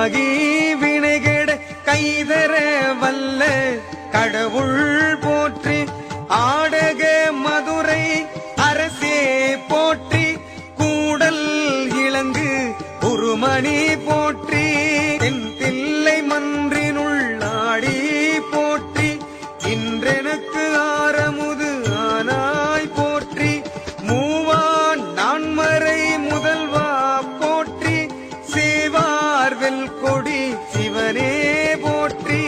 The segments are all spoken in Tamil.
குணமாகி வினைகெட கைதர வல்ல கடவுள் போற்றி. ஆடக மதுரை அரசே போற்றி. கூடல் இளங்கு குருமணி போற்றி. தென்தில்லை மன்றினுள் ஆடி போற்றி. இன்றெனக்கு ஆரமுது ஆனாய் போற்றி. மூவான் நான்மறை முதல்வா போற்றி. சேவார்வெல் கொடி சிவனே போற்றி.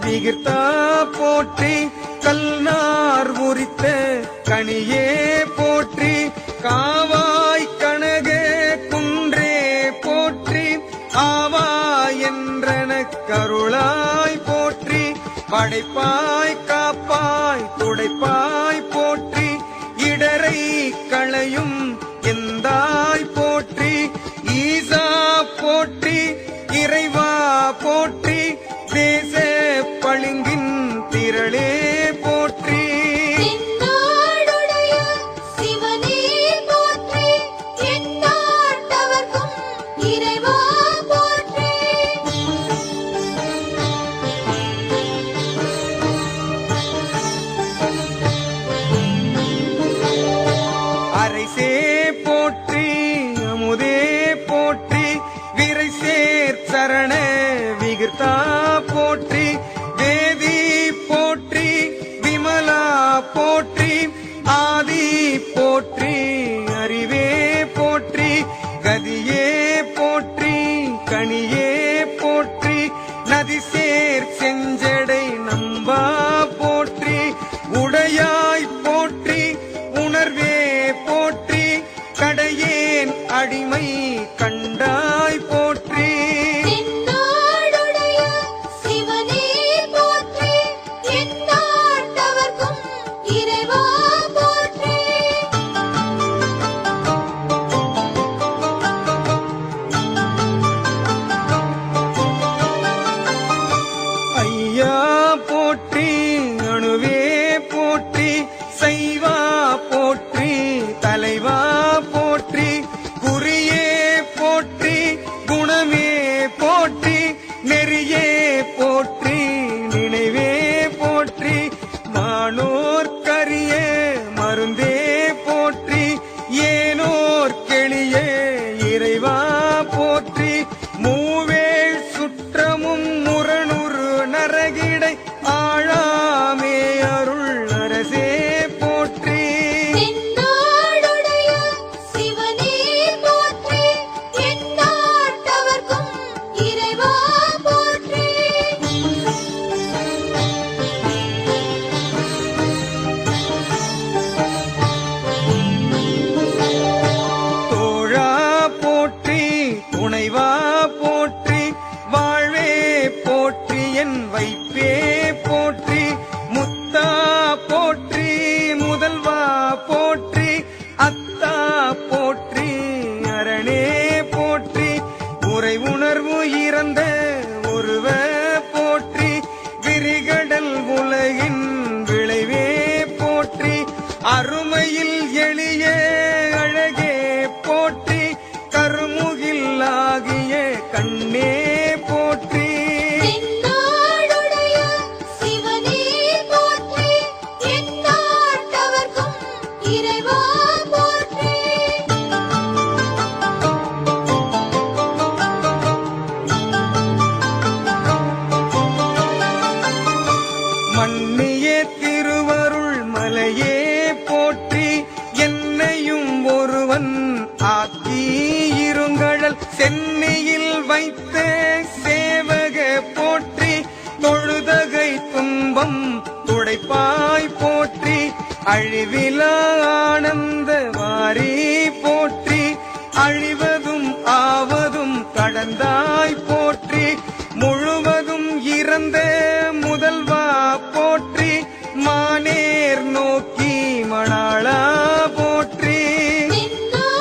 விகிர்த்தா போற்றி. கல்நார் உரித்த கனியே போற்றி. காவாய் கனக குன்றே போற்றி. ஆவாய் என்றன கருளாய் போற்றி. படைப்பாய் காப்பாய் துடைப்பாய் போற்றி. இடரை களையும் எந்தாய் போற்றி. ஈசா போற்றி. இறைவா போற்றி. தேச பளிங்கின் திரளே போற்றி. சிவனே போற்றி. எந்நாட்டவர்க்கும் இறைவா போற்றி. அரைசே போற்றி. அமுதே போற்றி. விரைசேர் சரண விகிர்த்தா போற்றி. வேதி போற்றி. விமலா போற்றி. ஆதி போற்றி. அறிவே போற்றி. கதியே போற்றி. கனியே போற்றி. நதிசேர் செஞ்சடை நம்பா போற்றி. உடையாய் போற்றி. உணர்வே போற்றி. கடையேன் அடிமை கண்டாய் போற்றி. சிவனே போற்றி. எந்நாட்டவர்க்கும் இறைவா போற்றி. ஐயா போற்றி. அணுவே போற்றி. சைவா போற்றி. தலைவா போற்றி. குறியே போற்றி. குணமே போற்றி. நெறியே போற்றி. நினைவே போற்றி. மானோர் கரிய மருந்தே போற்றி. ஏனோர் கெளிய இறைவா போற்றி. மூவேள் சுற்றமும் முரணுறு நரகிடை ஆழாமே அருள் அரசே போற்றி. சிவனே போற்றி. எந்நாட்டவர்க்கும் இறைவா போற்றி. தோழா போற்றி. துணைவா போற்றி. வாழ்வே போற்றி. என் வைப்பே போற்றி. முத்தா போற்றி. முதல்வா போற்றி. அத்தா போற்றி. அரணே போற்றி. உரை உணர்வு இறந்த ஒருவ போற்றி. விரிகடல் உலகின் விளைவே போற்றி. அருமையில் எளிய அழகே போற்றி. கருமுகில் ஆகிய கண்ணே போற்றி. சிவனே போற்றி. எந்நாட்டவர்க்கும் இறைவா போற்றி. மன்னிய திருவருள் மலையே போற்றி. என்னையும் ஒருவன் ஆக்கி இருங்கழல் சென்னையில் வைத்த சேவக போற்றி. தொழுதகை துன்பம் துடைப்பாய் போற்றி. அழிவிலா ஆனந்த வாரி போற்றி. அழிவதும் ஆவதும் கடந்தாய் போற்றி. முழுவதும் இறந்த முதல்வா போற்றி. மானேர் நோக்கி மணாளா போற்றி. எந்நாட்டவர்க்கும்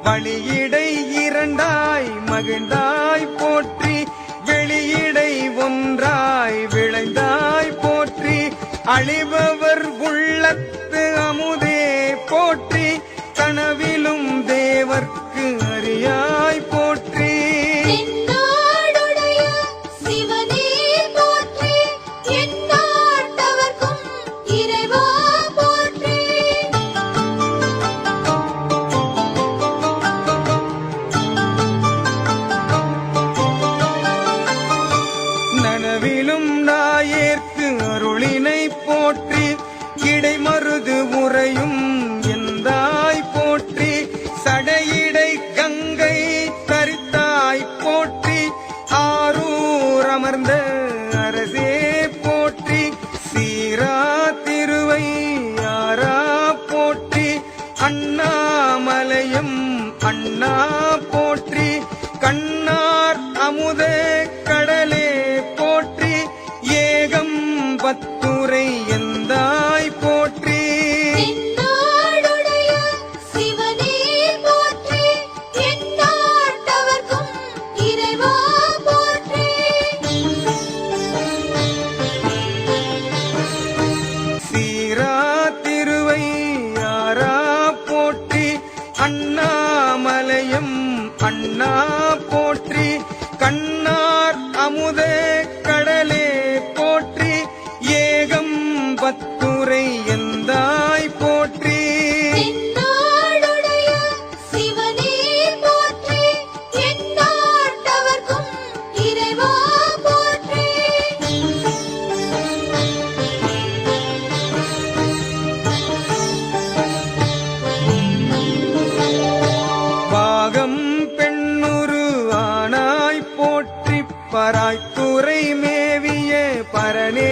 வழியிடை இரண்டாய் மகிழ்ந்தாய் போற்றி, வெளியிடை ஒன்றாய் விளைந்தாய் போற்றி, அழிபவர் உள்ளத்து அமுதே போற்றி, கனவிலும் தேவர்க்கு அறியாய் போற்றி. தென்னாடுடைய சிவனே போற்றி, எந்நாட்டவர்க்கும் இறைவா போற்றி. நனவிலும் நாயேற்கு அருளினை போற்றி, இடைமருது உறையும் எந்தாய் போற்றி, சடையிடை கங்கை தரித்தாய் போற்றி, ஆரூர் அமர்ந்த அரசே போற்றி, சீரா திருவையாரா போற்றி, அண்ணாமலையும் அண்ணா போற்றி, கண்ணார் அமுத கடலே போற்றி, ஏகம்பத்துரை எந்தாய் போற்றி. தென்னாடுடைய சிவனே போற்றி, எந்நாட்டவர்க்கும் இறைவா போற்றி. சீரா திருவையாரா போற்றி, அண்ணாமலையும் அண்ணா போற்றி, கண்ணார் அமுத கடலே போற்றி, ஏகம்பத்துரை எந்தாய் போற்றி. தென்னாடுடைய சிவனே போற்றி, எந்நாட்டவர்க்கும் இறைவா போற்றி. பாகம் பெண்ணுரு ஆனாய் போற்றி, பராய்த்துறை மேவிய பரனே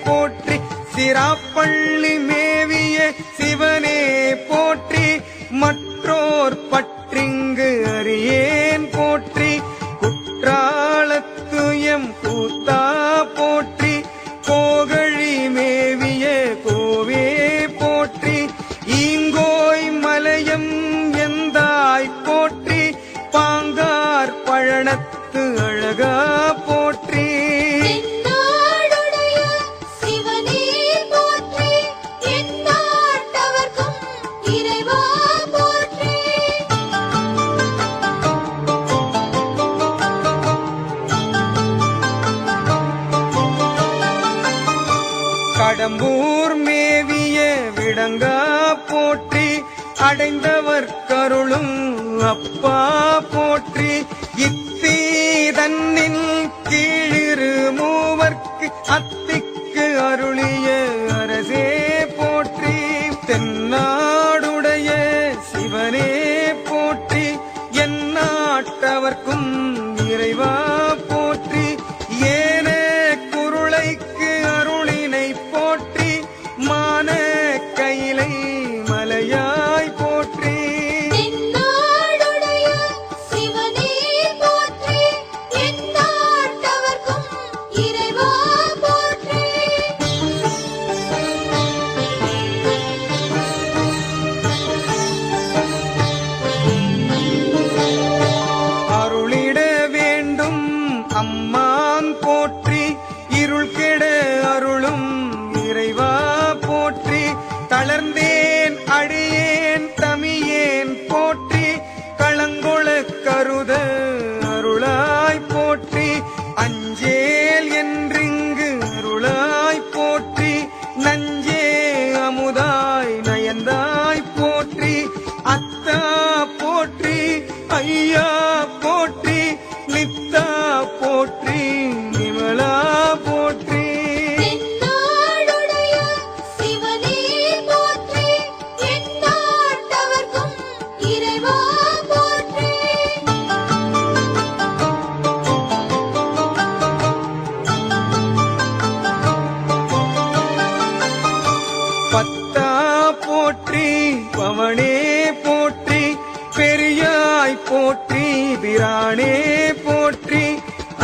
போற்றி, சிராப்பள்ளி மேவிய சிவனே போற்றி, மற்றோர் பற்றிங்கு அறியேன் போற்றி, குற்றாலத்துயம் கூத்தா போற்றி, கோகழி மேவிய கோவே போற்றி, ஈங்கோய் மலையம் எந்தாய் போற்றி, பாங்கார் பழனத்து அழகா போற்றி. தென்னாடுடைய சிவனே போற்றி, எந்நாட்டவர்க்கும் இறைவா போற்றி. கடம்பூர் மேவிய விடங்கா போற்றி, அடைந்தவர் கருளும் அப்பா போற்றி, இத்தி தன்னில் கீழிரு மூவர்க்கு அத்திக்கு அருளிய அரசே போற்றி, தென்னாடுடைய சிவனே போற்றி, எந்நாட்டவர்க்கும் இறைவா போற்றி, ஏன குருளைக்கு அருளினை போற்றி, மான கைலை மலையாய் போற்றி. தென்னாடுடைய சிவனே போற்றி, எந்நாட்டவர்க்கும் இறைவா போற்றி. அருளிட வேண்டும் அம்மான் போற்றி, இருள் கெட அருளும் இறைவா போற்றி, தளர்ந்தேன் அடியேன் தமியேன் போற்றி, களங்கொள கருத அருளாய் போற்றி, அஞ்சேல் என்றிங்கு அருளாய் போற்றி, நஞ்சே அமுதாய் நயந்தாய் போற்றி, அத்தா போற்றி, ஐயா போற்றி, நித்தா போற்றி, நிமலா போற்றி. தென்னாடுடைய சிவனே போற்றி, எந்நாட்டவர்க்கும் இறைவா போற்றி. பத்தா போற்றி, பவனே போற்றி, பெரியாய் போற்றி, பிரானே போற்றி,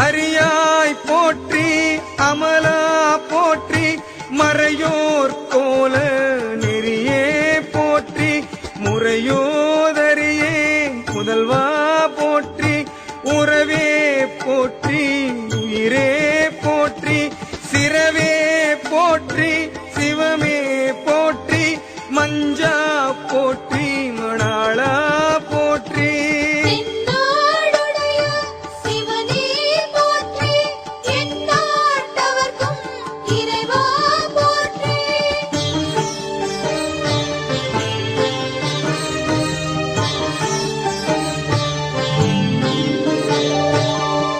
அரியாய் போற்றி, அமலா போற்றி, மறையோர் கோல நெறியே போற்றி, முறையோதரியே மஞ்சா போற்றி மணாளா போற்றி தென்னாடுடைய சிவனே போற்றி எந்நாட்டவர்க்கும் இறைவா போற்றி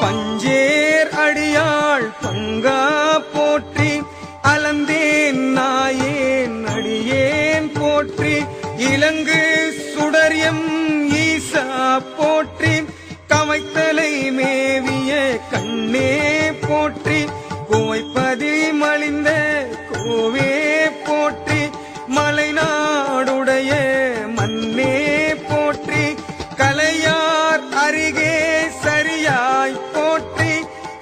பஞ்சேர் அடியாள் பங்கா போற்றி அலந்தேன் நாயேன் அடியேன் போற்றி இலங்கு சுடரியம் ஈசா போற்றி கமைத்தலை மேவிய கண்ணே போற்றி குவைப்பதி மலிந்த கோவே போற்றி மலைநாடுடைய மண்ணே போற்றி கலையார் அருகே சரியாய் போற்றி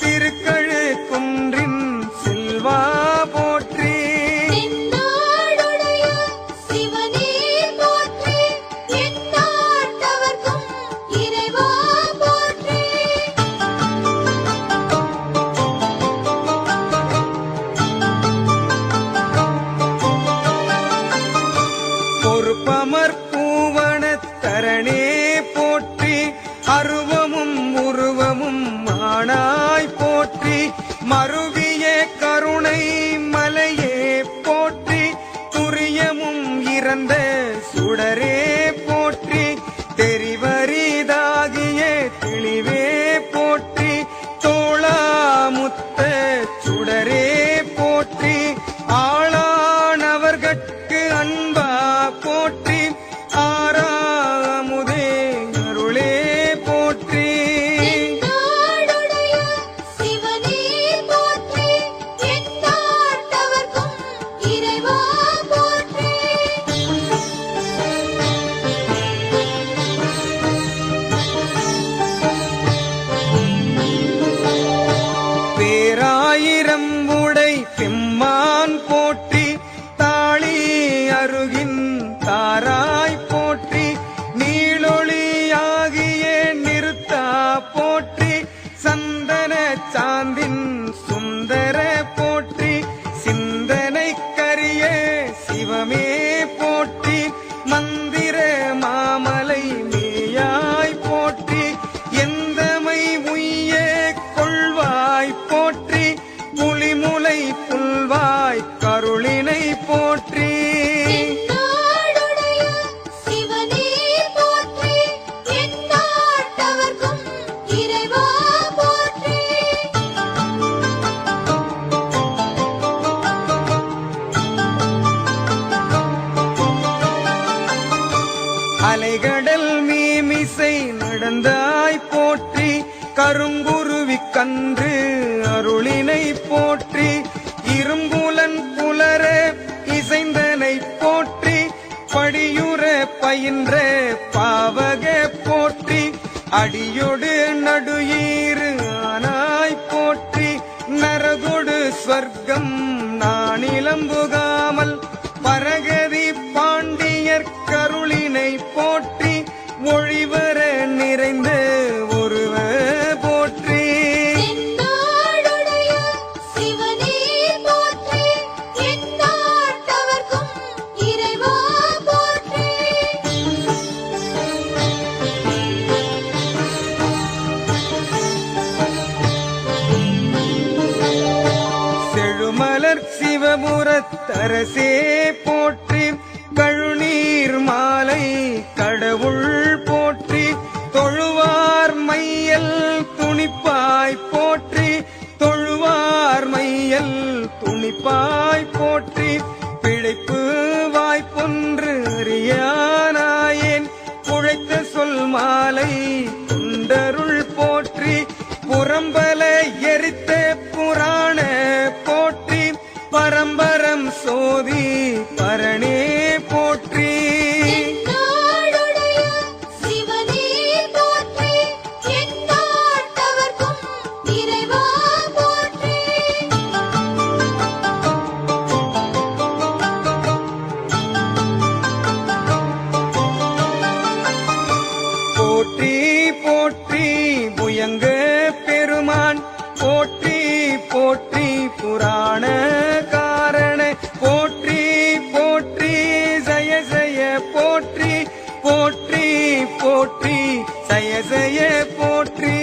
திருக்கழு குன்றின் செல்வா போற்றி தென்னாடுடைய சிவனே போற்றி எந்நாட்டவர்க்கும் இறைவா போற்றி பொறுப்பமர் பூவனத் தரணே போற்றி அருவமும் உருவமும் மானாய் போற்றி மருவிய கருணை மலையே போற்றி துரியமும் இறந்த சுடரே போற்றி தெரிவரிதாகிய தெளிவே போற்றி தோளாமுத்த சுடரே போற்றி ஆளானவர்கட்கு அன்பா போற்றி ஆறாமுதே அருளே போற்றி தென்னாடுடைய சிவனே போற்றி எந்நாட்டவர்க்கும் இறைவா போற்றி பேராயிரம் உடை பெம்மான் போற்றி தாளி அருகின் தாராய் போற்றி நீளொளியாகிய நிறுத்தா போற்றி சந்தன சாந்தின் சுந்தர போற்றி சிந்தனை கரிய சிவமே போற்றி மந்திர மாமலை மேயாய் போற்றி எந்தமை உய்ய கொள்வாய் போற்றி புலிமுலை புல்வாய் கருளினை போற்றி தென்னாடுடைய சிவனே போற்றி எந்நாட்டவர்க்கும் இறைவா போற்றி அலைகடல் மீமிசை நடந்தாய் போற்றி கருங்குருவி கன்று அருளினை போற்றி இரும்புலன் புலர இசைந்தனை போற்றி படியுற பயின்ற பாவக போற்றி அடியொடு நடுயீறு ஆனாய் போற்றி நரகொடு ஸ்வர்க்கம் நானிலம்புகாமல் பரகதி பாண்டியர் கருளினை போற்றி ஒழிவர நிறைந்த ஒருவ போற்றி தென்னாடுடைய சிவனே போற்றி எந்நாட்டவர்க்கும் இறைவா போற்றி செழுமலர் சிவபுரத்தரசே போற்றி கழுநீர் மாலை கடவுள் போற்றி தொழுவார் மையல் துணிப்பாய் போற்றி தொழுவார் மையல் துணிப்பாய் போற்றி பிழைப்பு வாய்ப்பொன்று அறியானாயேன் புழைத்த சொல் மாலை குண்டருள் போற்றி புறம்பல எரித்த புராண போற்றி பரம்பரம் சோதி பரணே போற்றி தென்னாடுடைய சிவனே போற்றி எந்நாட்டவர்க்கும் இறைவா போற்றி போற்றி போற்றி புயங்க பெருமான் போற்றி போற்றி புராண காரண போற்றி போற்றி போற்றி